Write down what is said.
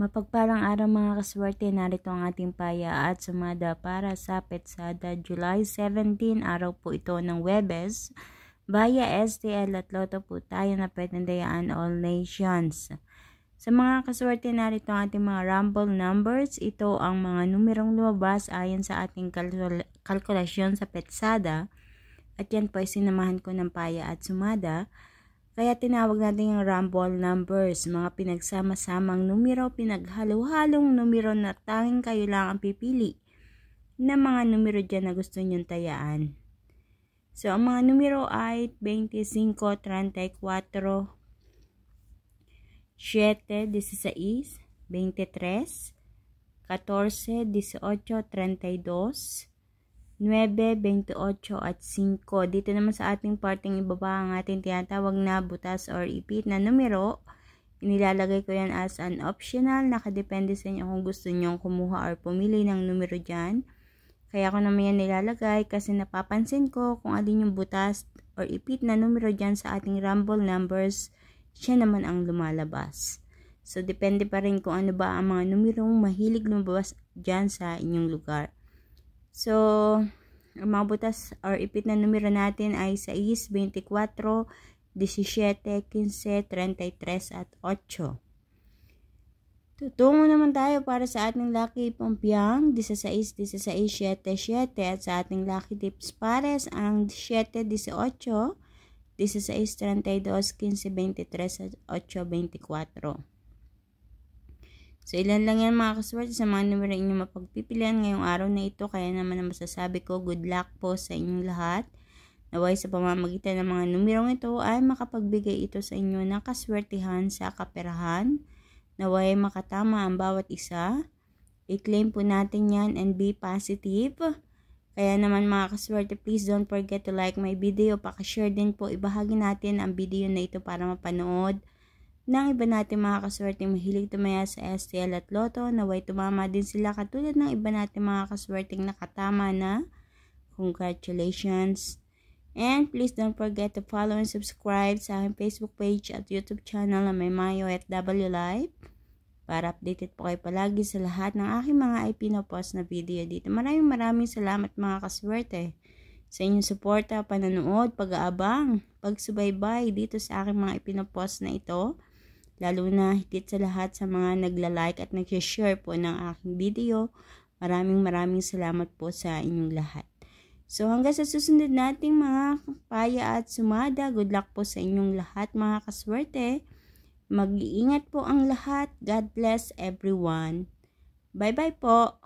Mapagpalang araw mga kaswerte, narito ang ating paya at sumada para sa Petsada July 17, araw po ito ng Webes. Via STL at Lotto po tayo na petandayaan all nations. Sa mga kaswerte, narito ang ating mga rumble numbers. Ito ang mga numerong lumabas ayon sa ating kalkulasyon sa Petsada. At yan po ay sinamahan ko ng paya at sumada. Kaya tinawag natin yung rumble numbers, mga pinagsama-samang numero, pinaghalo-halong numero na tanging kayo lang ang pipili na mga numero dyan na gusto nyong tayaan. So, ang mga numero ay 25, 34, 7, 16, 23, 14, 18, 32, 9, 28 at 5. Dito naman sa ating parting ibaba ang ating tinatawag na butas or ipit na numero. Inilalagay ko yan as an optional. Nakadepende sa inyo kung gusto nyo kumuha or pumili ng numero dyan. Kaya ako naman yan nilalagay kasi napapansin ko kung alin yung butas or ipit na numero dyan sa ating rumble numbers, siya naman ang lumalabas. So, depende pa rin kung ano ba ang mga numerong mahilig lumabas dyan sa inyong lugar. So, ang mga butas or ipit na numero natin ay 6, 24, 17, 15, 33 at 8. Tutungo naman tayo para sa ating lucky pampiang 16, 16, 7, 7 at sa ating lucky tips pares ang 7, 18, 16, 32, 15, 23 at 8, 24. So, ilan lang yan mga kaswerte sa mga numero inyong mapagpipilian ngayong araw na ito. Kaya naman ang masasabi ko, good luck po sa inyong lahat. Naway sa pamamagitan ng mga numerong ito ay makapagbigay ito sa inyo ng kaswertihan sa kaperahan. Naway makatama ang bawat isa. I-claim po natin yan and be positive. Kaya naman mga kaswerte, please don't forget to like my video. Pakishare din po, ibahagi natin ang video na ito para mapanood ng iba natin mga kaswerte mahilig tumaya sa STL at Lotto. Naway tumama din sila katulad ng iba natin mga kaswerteng nakatama na. Congratulations! And please don't forget to follow and subscribe sa aking Facebook page at YouTube channel na may Mayo FW Live para updated po kayo palagi sa lahat ng aking mga ipinopost na video dito. Maraming salamat mga kaswerte sa inyong suporta, panonood, pag-aabang, pagsubaybay dito sa aking mga ipinopost na ito. Lalo na higit sa lahat sa mga nagla-like at nag-share po ng aking video. Maraming salamat po sa inyong lahat. So hanggang sa susunod nating mga paya at sumada, good luck po sa inyong lahat mga kaswerte. Mag-iingat po ang lahat. God bless everyone. Bye-bye po.